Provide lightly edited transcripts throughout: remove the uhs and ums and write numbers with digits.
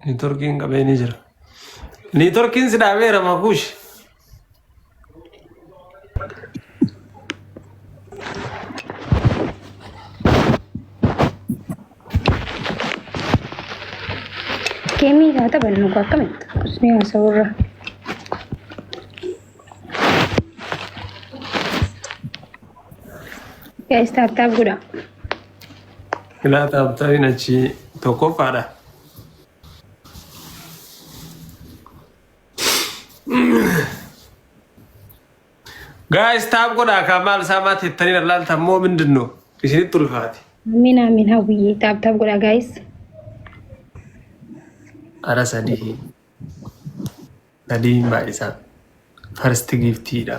نتوركين قبل نجرا نتوركين سدابير ما فيش كمي هذا بنوقع كمت اسمي أصوره يا استعتاب قدا لا تابتين شيء توقف على guys taab goda kamal sama titani lal tammo mindinno isini tulfati amina amin hawiye taab goda guys ara sadi ba isa first gift da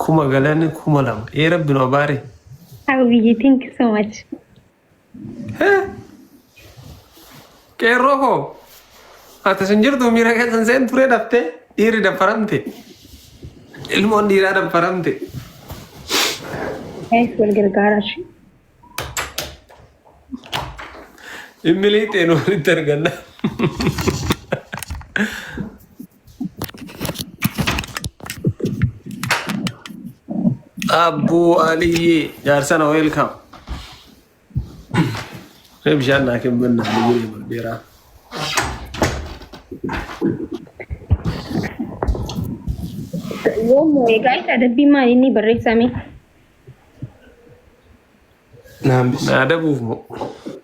kuma galan kuma lam rabbi no bare hawiye thank you so much ke roho ata senjir do mira ke sen pure dafte iri da paramte ilmon dira da paramte guys wal gargarash imilite no terganna Abu Ali jarsana welcome Rebjana ke benna Ali berbera يوم guys ada bima ini bersami ada bufmo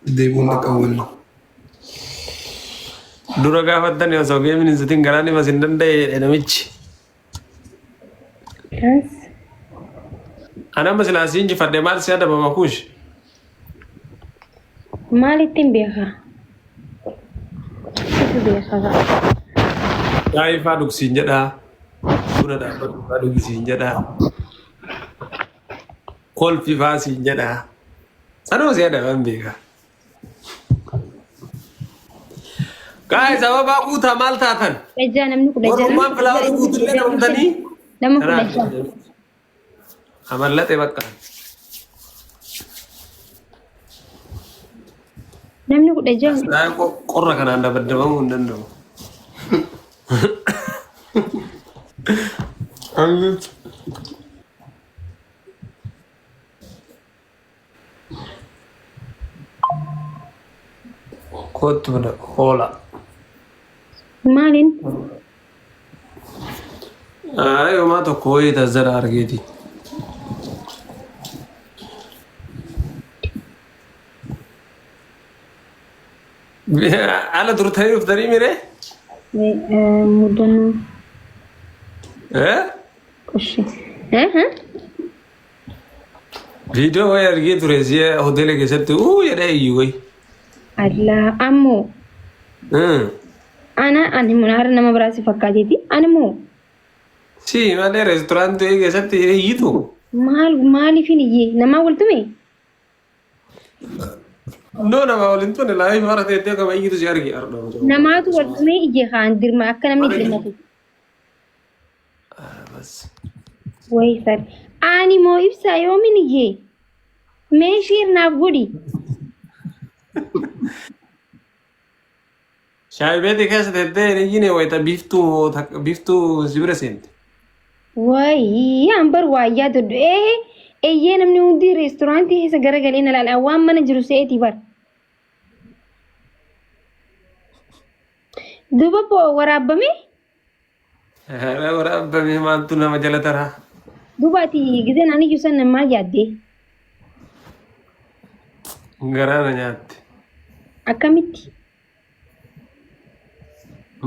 deebuna qawwanna dura gaafattan yoo soo geemin sitin garaani masin danda'e namichi yes ana masila sinji fadde mal si adaba makush malitin beha itu beha yayi faduk sinjada dura da faduk sinjada kol fi fa sinjada sano si ada bambega guys ababa kuta maltatan dajana namnu dajana man flower kutulle namtani namnu dajana amallate bakka namnu dajana saya kok qorra kana anda baddamu ndando angut kotuna hola malin ayo ma to koyi da zara argeti ala turtayi uftari mire mudana koshi ها video way argeti reziya hotel ke sattu yada yuwi الله أمو أنا منار نما براسي فكاتي أنا مو سي ما ده ريستوران تو ये कैसा तेरे ही तो माली फिर ये नमा बोलते मैं नो ना मालूम तो नहीं लाइव मारा देते का भाई ये तो यार यार नमा तो बोलते मैं ये खानदर में अक्का नमी कितना थी बस वही सर आनी मो इफ्सा योमी नहीं ये मैं शेर नाबगुड़ी शायद वे देखे से देते नहीं ने वो इतना बीफ तो ज़िब्रे सेंट वही अंबर वाया तो ये नमने उन्दी रेस्टोरेंट है से घर गली नला अवाम मन जरूसे थी बार दुबा पो वराब में अरे वराब में मान तू ना मजा लेता रहा दुबा थी किसे नानी जुसन नम्मा याद दे घरा न जाते akkamitti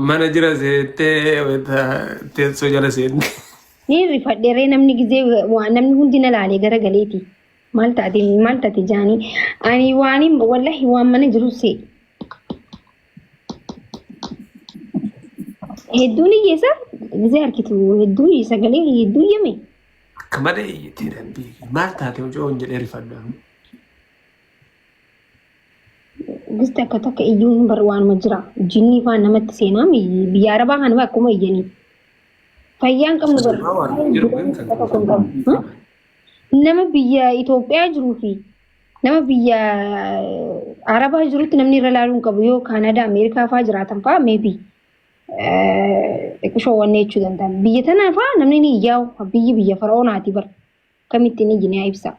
mana jira seete weta teessoo jala seenne ni rifadheeree namni gizee namni hundi na laalee gara galeeti maal taate jaanii ani waani wallahi waan mana jiru see hedduun iyyeessa gizee harkitu hedduun sagalee hedduu iyyame akka malee iyyatee dambii maal taate hojii on jedhee rifadhaan Gista kata iyun berwan majra jinni fa namat senam biar ba han ba kuma yeni fayyan kam ber nama biya Ethiopia jiru fi nama biyya Arabaa jirutti namni irra laaluun qabu yoo Kaanadaa, Ameerikaa fa'aa jiraatan fa'aa maybe xiqqishoo wanne jechuu danda'an. Biyya tanaa fa'aa namni ni iyyaa'u biyya fara'oonaati bara. Kamitti ni jinee ibsa.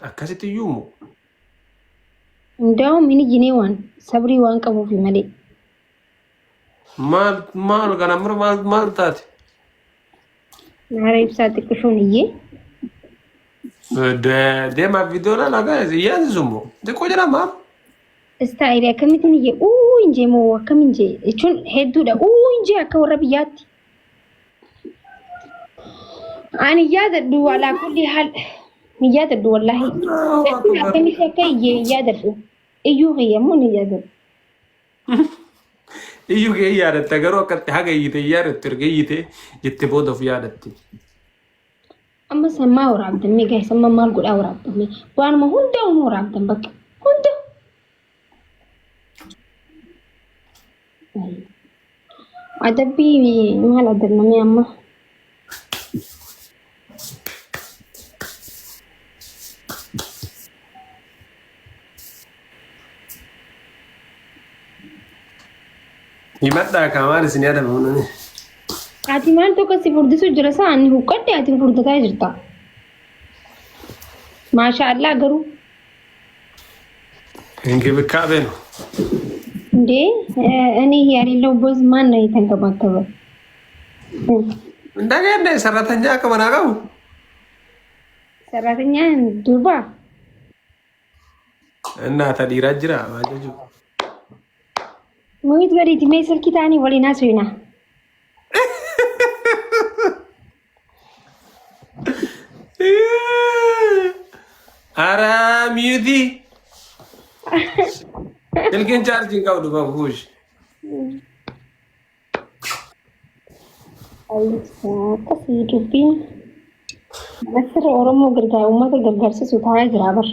akkasitti iyyuu Ndaa'um ni jinee waan sabrii waan qabuuf malee. maal kana maal taate? Naara ibsaa xiqqishoon iyyee. Deemaaf viidiyoon alagaa yaadisumoo xiqqoo jira maal? Istaayilii akkamitti iyyee injee moo akkam injee jechuun hedduudha injee akka warra biyyaatti. Ani yaadadhu walaa kulli haal ni yaadadhu wallahi. Akkamitti akka iyyee yaadadhu iyyuu fayyamuu ni yaadadhu. Iyyuu kee yaadatte garuu akkatti haga iyyite yaadatte erga iyyite jettee booda of yaadatte. Amma sammaa waraabdamee gahe samma maal godhaa waraabdamee waanuma hundaa waraabdan bakka hunda. Adabbii maal adabnamee amma. Himadhaa kaamaan isin yaadama. Ati maal tokko si furdisu jira sa'aan huqqadde ati furdataa jirta. Maashaallah garuu. Ingi bikkaa beenu. Ndee እኔ ያሌለው ቦዝ ማን ነው የተንከባከበው? እንደገና ሰራተኛ ከመና ጋር ሰራተኛ ዱርባ እና ተዲራ ጅራ ማጀጁ ሙይት በሪት ሜሰል ኪታኒ ወሊና ሰይና አራ ሚዩቲ Ilkin charging kau dua bagus. Apa sih hidupin? Masih orang mau kerja umat kerja sesuatu aja rabar.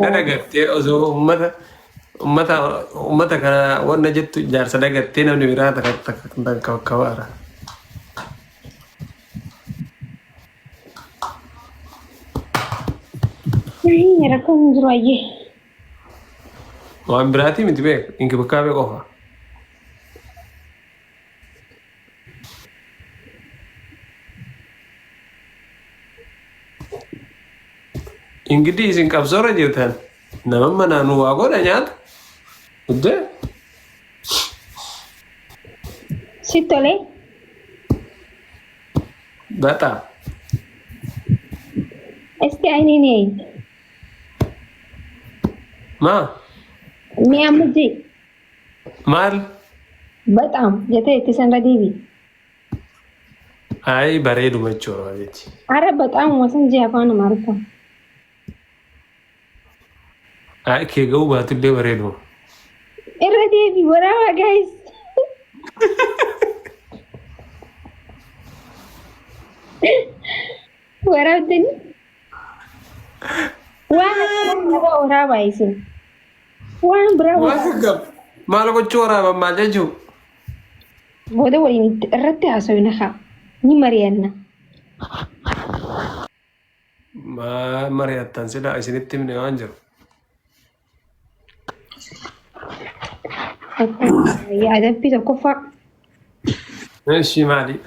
Ada gerte, ozo umat karena warna jatuh jar sada gerte namanya wirata tentang kawara. Ini rakam juru aja. Wah berarti minta be, ingin buka be kok? Ingin singkap sore jutaan. Nama mana nu aku nanya? Udah? Situ le? Bata. STI ini nih. Ma? Ini amat sih. Mal? Betam, jadi itu Sandra Dewi. Ay bareedu macoro adeeti. Ara betam masan je apa nama mereka? Ay kega baatullee bareedu. Era Dewi, berapa guys? Berapa tadi? Wah, berapa itu? Wah, berapa? Wagab. Maal gochuu maal jechuu? Booda waliin irratti haasawina haa. Ni mari'anna. Mari'attan sila isinitti himne waan jiru. Adabbii tokkoffaa. Eeshi maali?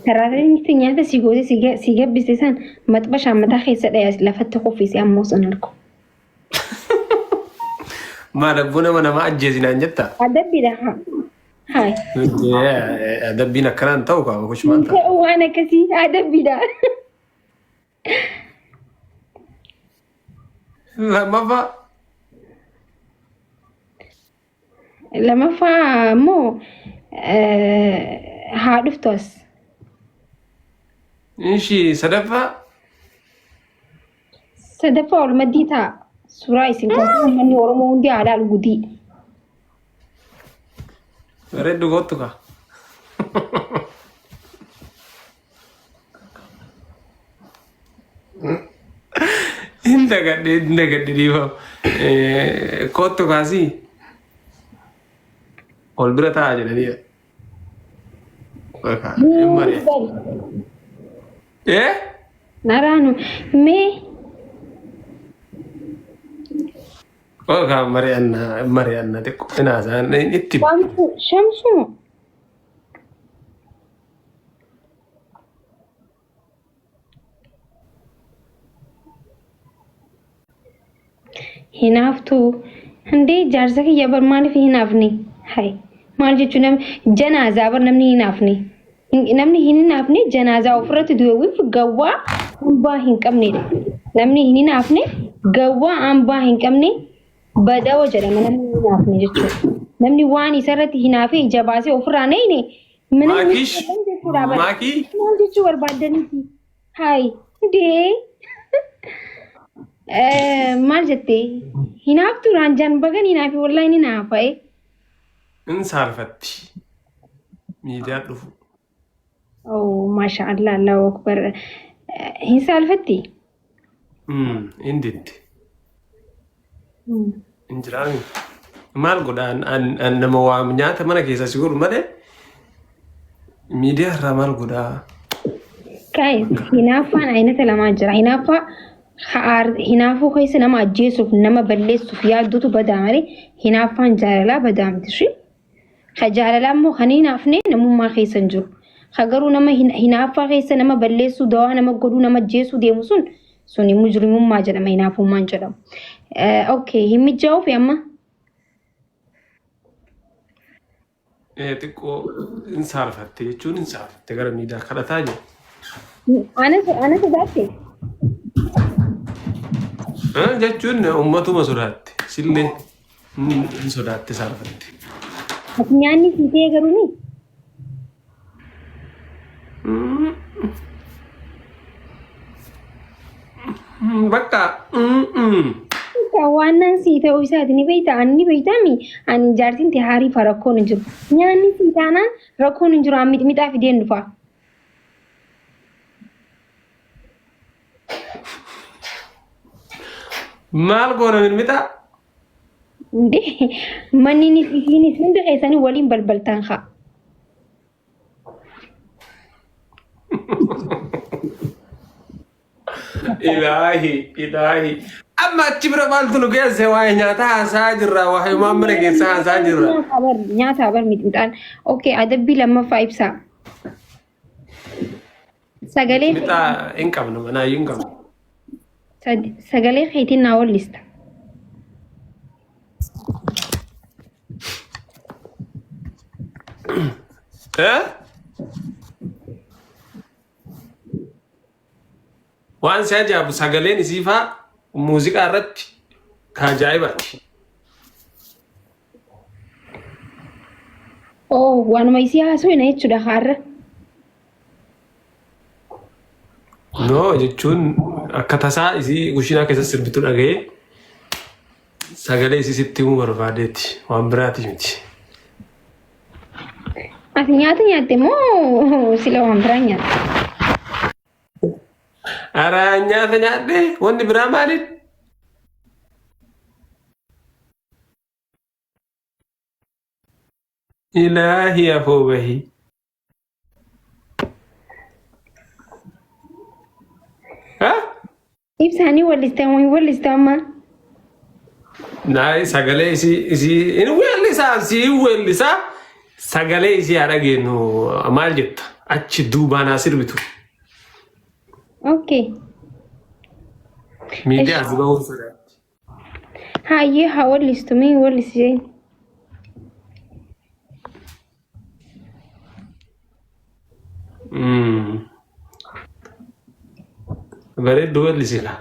Sararri nyaata si goote si gabbiste san maxxashaan mataa keessa dhayas lafatti kuffise ammoo sun argu. Maal abbuna nama ajjeesinaan jetta? Adabbiidha haa. Hai. Adabbiin akkanaan ta'u qaba kushmaan ta'a. Waan akkasii adabbiidha. Lamaffaa ammoo haa dhuftu as. Ishi sadaffaa? Sadaffaa walumaddii ta'a. Suuraa isin kaasa uummanni Oromoo hundi aadaa dhugudii. Bareeddu gootu kaa. Inda gadhee dhiifamu. Kootu kaasii. Ol bira taa'aa jedhanii. Narano me Marianna tekko inaasan itti Shamsu hinaaftu handee jaarsa kiyya bar maaliif hinaafni hay maal jechuun janaazaa bar namni hinaafni janaazaa ofirratti du'eewwiif gawwaa hambaa hin qabnedha namni hinaafne gawwaa hambaa hin qabne badawa jedhama namni hinaafne jechuudha namni waan isarratti hinaafee ija baasee ofirraa nayne Maakii maal jechuu barbaadaniiti hay dee maal jettee hinaaftu raanjaan bagan hinaafi wallahi ni naafa'e in saalfatti miidiyaa dhufu oh masha Allah Allahu akbar hin saalfatti inditti injiraami maal godhaan an nama waa nyaata mana keessa si godhu malee miidiyaa irraa maal godhaa kai hinaafaan aynata lamaa jira hinaafuu keessa nama ajjeesuuf nama balleessuuf yaaddutu badaa malee hinaafaan jaalalaa badaa miti shi ka jaalalaa immoo kan hinaafne namummaa keessa hin jiru ka garuu nama hinaafaa keessa nama balleessuu dawaa nama godhuu nama ajjeesuu deemu suni mujrimummaa jedhama hinaafummaan jedhamu okay hin mijaa'uuf amma xiqqoo in saalfatte jechuun in saalfatte gara miidiyaa kadhataa jiru ana sodaate jechuun ummatuma sodaatte sillee in sodaatte saalfatte nyaanni siitee garuu ni bakka waan siitee isaati ni beektaa ani beektaami ani jaartiin tee haarii fa rakkoon hin jiru nyaanni siitaanaan rakkoon hin jiru amma mixaa fideen dhufa maal goona mixaa manni ni hundi keessanii waliin balbaltaan haa ilaahi amma achi bira maaltu nu geesse waa'ee nyaata haasaa jirra waa'ee maammara keessa haasaa jirra nyaata bar mixaan okay adabbii lammaffaa ibsaa sagalee mixaa hin qabnu manaayyuu hin qabnu sagalee keetiin naa wallista waan si ajaa'ibu sagaleen isiifaa muuziqaa irratti kaajaa'ibaati. Oh, waanuma isii haasofna jechuudha har'a. No jechuun akka tasaa isii kushiinaa keessa sirbitu dhaga'ee sagalee isii sitti himuu barbaadeetti waan biraati miti. Ati nyaata nyaatte moo sila waan biraa nyaatte? Ara nyaata nyaadhe wanti biraa maaliin? Ilaahi afoo bahii. Ibsaanii wallistamaa. Naai sagalee isii in weellisaa sagalee isii haa dhageenyu maal jetta achi duubaan haa sirbitu. Okay. Miidiyaa as ba'uun sodaatti. Hayyee haa wallistu mee wallisee. Bareedduu wallisila.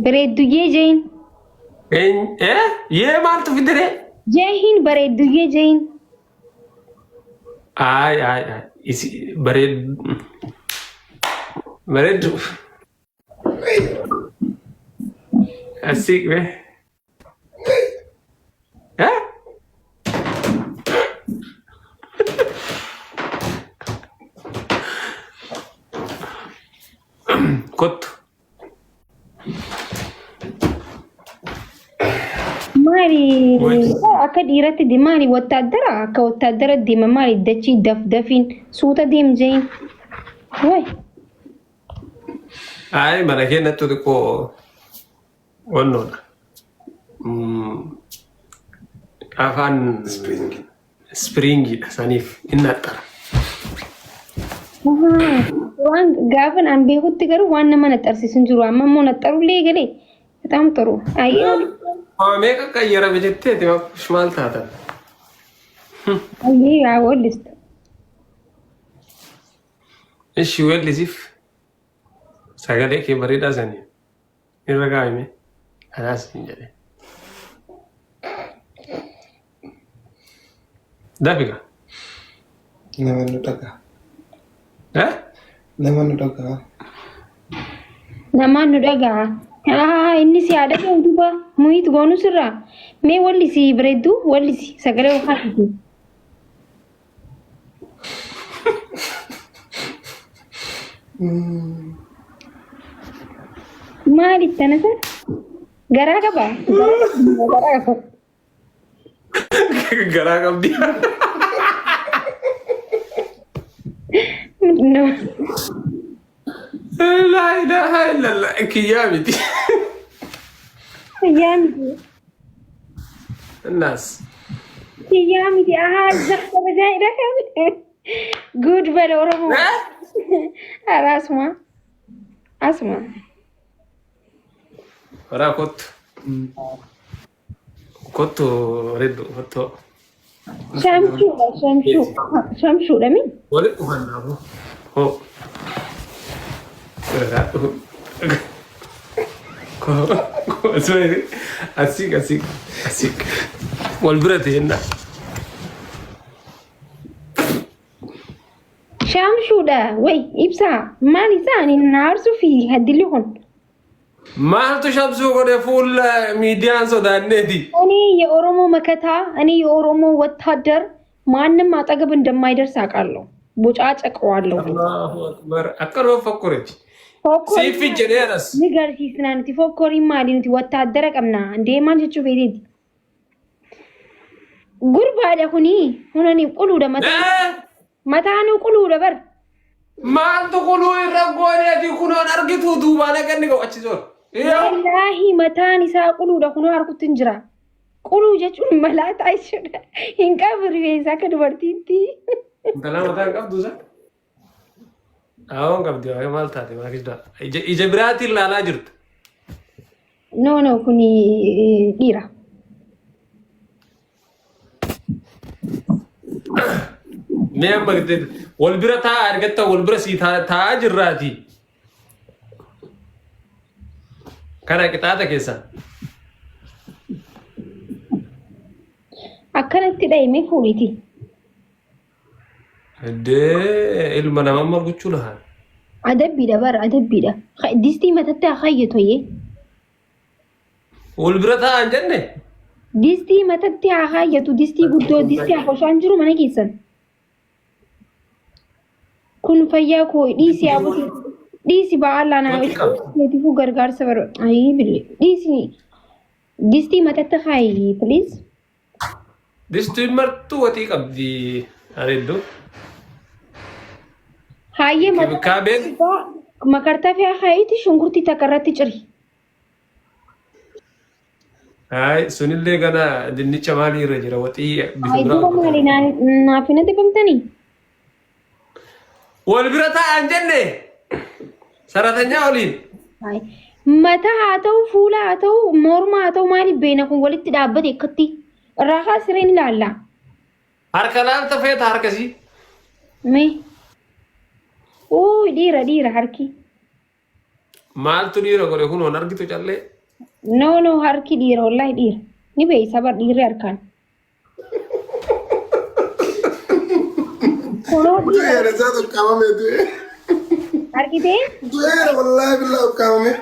Bareedduyyee jeen. Yee maaltu fidere? Jeehin bareedduyyee jeen. Ay isi bareeddu. Asik be. Maal مالي أكد يرتي دي مالي وتقدر كوتقدر دي مالي دتشي دفين صوت ديم جين وي Ay, mana tu ko ono afan springi sanif innatar. waan gaafan an beekutti garuu waan nama naxarsiisun jiru amma immoo naxarullee galee bitaam ጥሩ ayyee Meeqa qayyara jettee maal taatan? ayyee yaa wallista Ishi wellisiif sagalee kee bareedaa sanii irra gaa'ime kanaas hin jedhe. Dafiqa. Nama nu dhagaa. Eh? Nama nu dhagaa. namaan nu dhagaa inni si yaada ta'u duuba muhiit goonu sirraa mee wallisi bareeddu wallisi sagalee ofaati maaliif tana sana garaa qaba Garaa qabdi. no La ilaha illallah kiyyaa miti. yaamiti Naas. yaamiti zaxta bajaa'idha kamite guud bala oromoo ara asuma Waraa kottu. Kottu reddu kottu. shamshuudha min Wali dhufannaafu. Hoo. Asik. Wal bira ta'enna. shamshuudha way ibsaa maal isaani naarsuu fi haddilli kun Maaltu shamsuu godhe fuul miidiyaan sodaanneeti. እኔ የኦሮሞ መከታ እኔ የኦሮሞ ወታደር ማንም አጠገብ እንደማይደርስ አውቃለሁ። ቦጫጨቀዋለሁ። Allahu akbar. Akkanuma fakkureeti. Siif jedheeras. ንገርሲስና ንቲ ፎኮሪ ማሊ ንቲ ወታደረ ቀምና እንዴ ማል ጀቹ ቤቴቲ ጉርባደ ሁኒ ሁነኒ ቁሉ ደመታ መታኑ ቁሉ ደበር Maaltu kuluu irra gooneeti kunoon argitu duubaan aganni ga'achiisoon. ወላሂ መታን ኢሳ ቁሉ ደኩኖ አርኩትን ጅራ ቁሉ ጀቹን መላጣ ይችላል ኢንቀብር ቤዛ ከድበርቲቲ Intalaa mataan qabdu isa? Aawwan qabdi waa maal taate maakisdaa. Ija biraatiin ilaalaa jirtu. ኖ ኖ ኩኒ ዲራ Mee amma wal bira taa'aa argatta wal bira sii taa'aa jirraati. Kana qixaata keessa. akkanatti dhaime fuuliti Heddee ilma namaa marguchuu lahaan. adabbiidha bara adabbiidha distii matatte akayyatoye Wal bira taa'aa jenne. distii matatte akayyatu distii guddoo distii akoshaan jiru mana keessan kun fayyaa koo dhiisi abuti dhiisi ba'aalaa naa neetifu gargaarsa baro ayi bille dhiisi distii matatte akayyi please Distiin martuu watii qabdi areedduu. hayyee Kaabeen. makartaa fi akayyiti shunkurtii takka irratti ciri Hai sunillee gana dinnicha maalii irra jira waxii ayi duba maali naafina dibamtanii wal bira taa'aa jenne. Saratanyaa waliin. Mataa haa ta'u fuula haa ta'u morma haa ta'u maaliif beena kun walitti dhaabbate akkatti irraa kaasireen ilaalla. Harka laalta feeta harkasii. Mee dhiira harki. Maaltu dhiira godhe kunoon argitu callee. No harki dhiira wallahi dhiira ni beeysa bar dhiirri harkaan. Tuheera isaa tokkaamame tuhe. Argitee? Tuheera wallaahi billaa tokkaamame.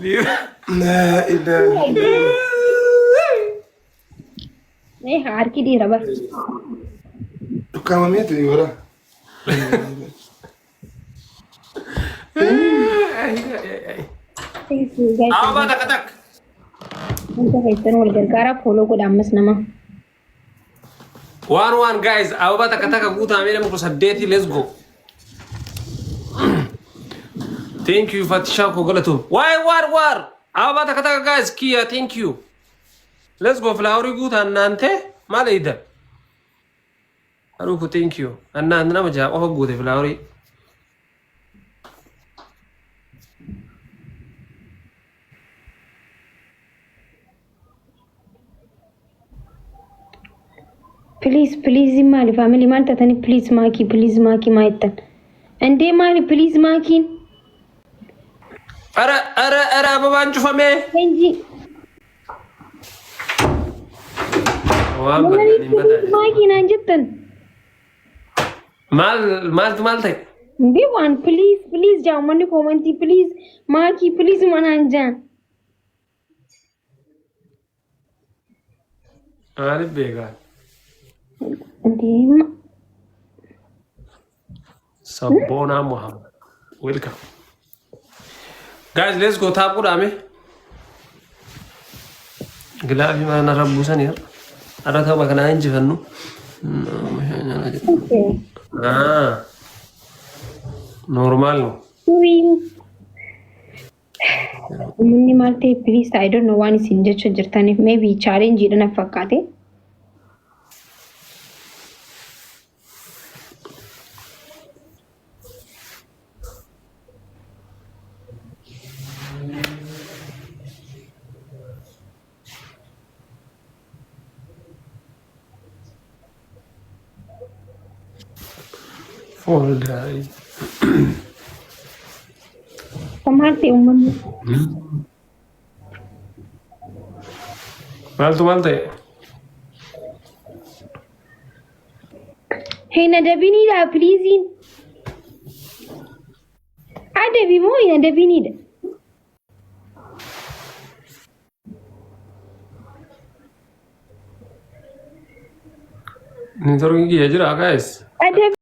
Dhiira. Naa ilaa. Harki dhiira bar. Tokkaamame tuhe wara. Apa tak. Wanta keessan wal gargaara fooloo godha ammas nama. One guys, ababa takataka guutamee nama 8 let's go. Thank you Fatisha ko galatu. Why war. Ababa takataka guys Kia thank you. Let's go flower guuta nante malayda. Aruko thank you. Anna nama ja ofa guute flower. Please mali family man tatani please maki maitan. Ande mali please makin. Ara ababa anjufame. Benji. Maki nanjatan. Mal tay. Be one please jaw mani commenti please maki please mananja. Ari bega. Ande Sabona Muhammad. Welcome. Guys, let's go tap udame. Gilafi mana rabbusan ya. Ada tahu makana injifannu. Normal no. Munni malte please I don't know one is injection jirtani maybe challenge idana fakkate. Fall die. Samarte umman. Malte. Hey nadabini da please in. Adabi mo nadabini da. Ni torun ki yajira guys. Adabi